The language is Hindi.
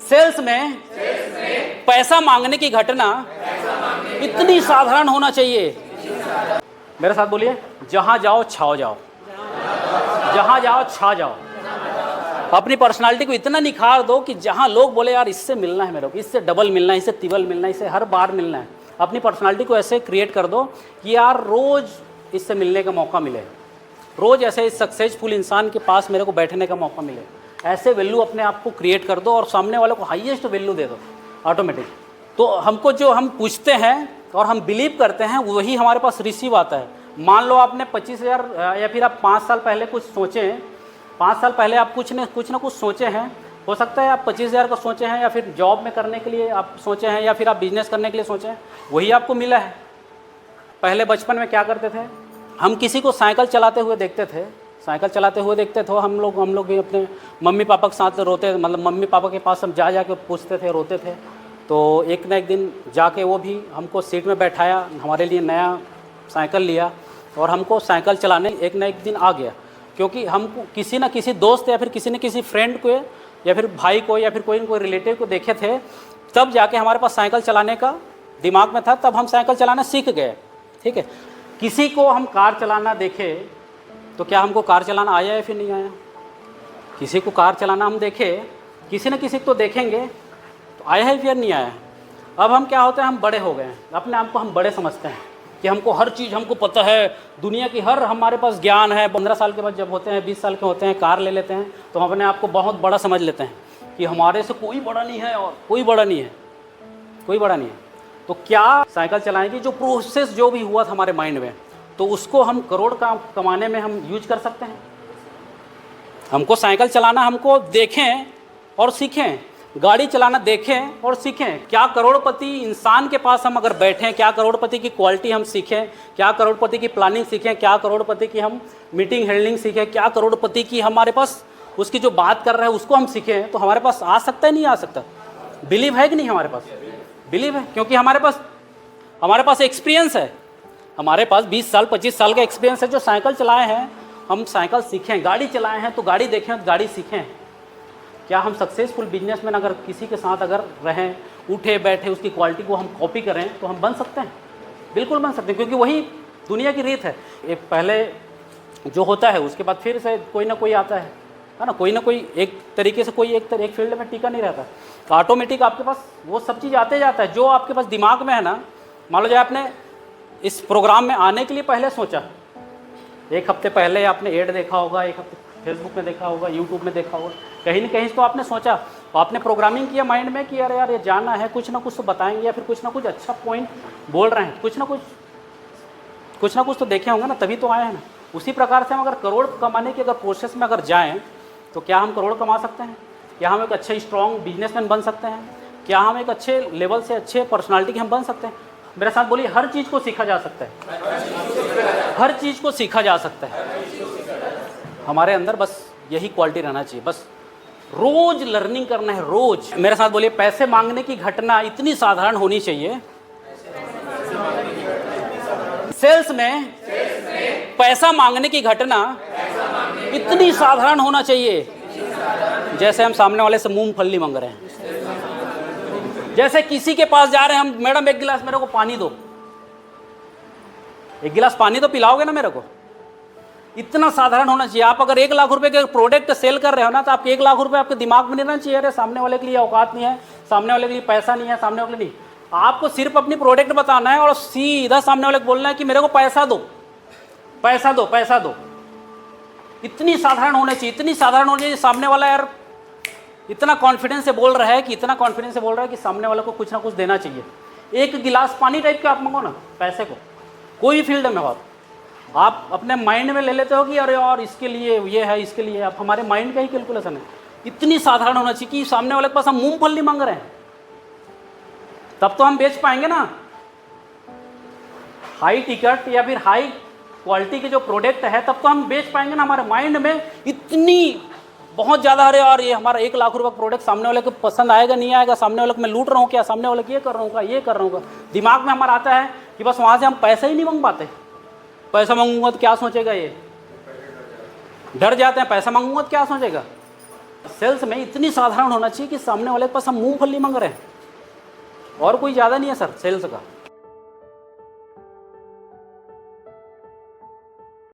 सेल्स में पैसा मांगने की घटना इतनी साधारण होना चाहिए। मेरे साथ बोलिए, जहां जाओ छाओ जाओ, जहां जाओ छा जाओ। अपनी पर्सनालिटी को इतना निखार दो कि जहां लोग बोले यार इससे मिलना है मेरे को, इससे डबल मिलना है, इससे तिबल मिलना है, इससे हर बार मिलना है। अपनी पर्सनालिटी को ऐसे क्रिएट कर दो कि यार रोज इससे मिलने का मौका मिले, रोज ऐसे इस सक्सेसफुल इंसान के पास मेरे को बैठने का मौका मिले। ऐसे वैल्यू अपने आप को क्रिएट कर दो और सामने वाले को हाईएस्ट वैल्यू दे दो ऑटोमेटिक। तो हमको जो हम पूछते हैं और हम बिलीव करते हैं वही हमारे पास रिसीव आता है। मान लो आपने 25,000 या फिर आप 5 साल पहले कुछ सोचे, 5 साल पहले आप कुछ ना कुछ सोचे हैं। हो सकता है आप 25,000 का सोचे हैं, या फिर जॉब में करने के लिए आप सोचे हैं, या फिर आप बिजनेस करने के लिए सोचे हैं, वही आपको मिला है। पहले बचपन में क्या करते थे, हम किसी को साइकिल चलाते हुए देखते थे, साइकिल चलाते हुए देखते थे, हम लोग भी अपने मम्मी पापा के साथ रोते, मतलब मम्मी पापा के पास हम जा के पूछते थे, रोते थे। तो एक ना एक दिन जाके वो भी हमको सीट में बैठाया, हमारे लिए नया साइकिल लिया और हमको साइकिल चलाने एक ना एक दिन आ गया। क्योंकि हमको किसी न किसी दोस्त या फिर किसी न किसी फ्रेंड को या फिर भाई को या फिर कोई न कोई रिलेटिव को देखे थे, तब जाके हमारे पास साइकिल चलाने का दिमाग में था, तब हम साइकिल चलाना सीख गए। ठीक है, किसी को हम कार चलाना देखे तो क्या हमको कार चलाना आया या फिर नहीं आया? किसी को कार चलाना हम देखे, किसी न किसी को तो देखेंगे, तो आया है फिर नहीं आया। अब हम क्या होते हैं, हम बड़े हो गए हैं, अपने आप को हम बड़े समझते हैं कि हमको हर चीज़ हमको पता है, दुनिया की हर हमारे पास ज्ञान है। 15 साल के बाद जब होते हैं, 20 साल के होते हैं, कार ले लेते हैं, तो हम अपने आप को बहुत बड़ा समझ लेते हैं कि हमारे से कोई बड़ा नहीं है और कोई बड़ा नहीं है, कोई बड़ा नहीं है। तो क्या साइकिल चलाएंगे, जो प्रोसेस जो भी हुआ था हमारे माइंड में, तो उसको हम करोड़ का कमाने में हम यूज कर सकते हैं। हमको साइकिल चलाना हमको देखें और सीखें, गाड़ी चलाना देखें और सीखें। क्या करोड़पति इंसान के पास हम अगर बैठें, क्या करोड़पति की क्वालिटी हम सीखें, क्या करोड़पति की प्लानिंग सीखें, क्या करोड़पति की हम मीटिंग हैंडलिंग सीखें, क्या करोड़पति की हमारे पास उसकी जो बात कर रहा है उसको हम सीखें, तो हमारे पास आ सकता है नहीं आ सकता? बिलीव है कि नहीं? हमारे पास बिलीव है, क्योंकि हमारे पास एक्सपीरियंस है। हमारे पास 20 साल 25 साल का एक्सपीरियंस है। जो साइकिल चलाए हैं, हम साइकिल सीखें, गाड़ी चलाए हैं तो गाड़ी देखें तो गाड़ी सीखें। क्या हम सक्सेसफुल बिजनेसमैन अगर किसी के साथ अगर रहें, उठे बैठे उसकी क्वालिटी को हम कॉपी करें तो हम बन सकते हैं, बिल्कुल बन सकते हैं, क्योंकि वही दुनिया की रीत है। एक पहले जो होता है उसके बाद फिर से कोई ना कोई आता है ना, कोई ना कोई एक तरीके से कोई एक फील्ड में टिका नहीं रहता। तो ऑटोमेटिक आपके पास वो सब चीज़ आते जाता है जो आपके पास दिमाग में है ना। मान लो जो आपने इस प्रोग्राम में आने के लिए पहले सोचा, एक हफ्ते पहले आपने ऐड देखा होगा, एक हफ्ते फेसबुक में देखा होगा, यूट्यूब में देखा होगा, कहीं ना कहीं तो आपने सोचा, तो आपने प्रोग्रामिंग किया माइंड में कि अरे यार ये जाना है, कुछ ना कुछ तो बताएंगे या फिर कुछ ना कुछ अच्छा पॉइंट बोल रहे हैं, कुछ ना कुछ तो देखे होंगे ना, तभी तो आए हैं ना। उसी प्रकार से हम अगर करोड़ कमाने के अगर प्रोसेस में अगर जाएँ तो क्या हम करोड़ कमा सकते हैं? क्या हम एक अच्छे स्ट्रॉन्ग बिजनेसमैन बन सकते हैं? क्या हम एक अच्छे लेवल से अच्छे पर्सनालिटी के हम बन सकते हैं? मेरे साथ बोलिए, हर चीज़ को सीखा जा सकता है, हर चीज़ को सीखा जा सकता है। हमारे अंदर बस यही क्वालिटी रहना चाहिए, बस रोज लर्निंग करना है, रोज। मेरे साथ बोलिए, पैसे मांगने की घटना इतनी साधारण होनी चाहिए। सेल्स में पैसा मांगने की घटना इतनी साधारण होना चाहिए, जैसे हम सामने वाले से मूंगफली मांग रहे हैं। जैसे किसी के पास जा रहे हैं हम, मैडम एक गिलास मेरे को पानी दो, एक गिलास पानी तो पिलाओगे ना मेरे को? इतना साधारण होना चाहिए। आप अगर 1 लाख रुपए के प्रोडक्ट सेल कर रहे हो ना, तो आप 1 लाख रुपए आपके दिमाग में नहीं रहना चाहिए अरे सामने वाले के लिए औकात नहीं है, सामने वाले के लिए पैसा नहीं है, सामने वाले नहीं। आपको सिर्फ अपनी प्रोडक्ट बताना है और सीधा सामने वाले को बोलना है कि मेरे को पैसा दो, पैसा दो, पैसा दो। इतनी साधारण होना चाहिए, इतनी साधारण होनी चाहिए। सामने वाला यार इतना कॉन्फिडेंस से बोल रहा है कि सामने वाले को कुछ ना कुछ देना चाहिए। एक गिलास पानी टाइप का आप मांगो ना पैसे को, कोई फील्ड में हो, आप अपने माइंड में ले लेते हो कि अरे यार इसके लिए ये है, इसके लिए। आप हमारे माइंड का ही कैलकुलेशन है। इतनी साधारण होना चाहिए कि सामने वाले के पास हम मूंगफली मांग रहे हैं, तब तो हम बेच पाएंगे ना। हाई टिकट या फिर हाई क्वालिटी के जो प्रोडक्ट है तब तो हम बेच पाएंगे ना। हमारे माइंड में इतनी बहुत ज़्यादा अरे यार ये हमारा 1 लाख रुपये का प्रोडक्ट सामने वाले को पसंद आएगा नहीं आएगा, सामने वाले को मैं लूट रहा हूँ क्या, सामने वाले को ये कर रहा हूँ क्या, ये कर रहा हूँ क्या, दिमाग में हमारा आता है कि बस वहाँ से हम पैसा ही नहीं मांग पाते। पैसा मांगूंगा तो क्या सोचेगा, ये डर जाते हैं, पैसा मांगूंगा तो क्या सोचेगा। सेल्स में इतनी साधारण होना चाहिए कि सामने वाले के पास हम मूंगफली मांग रहे हैं, और कोई ज़्यादा नहीं है सर सेल्स का।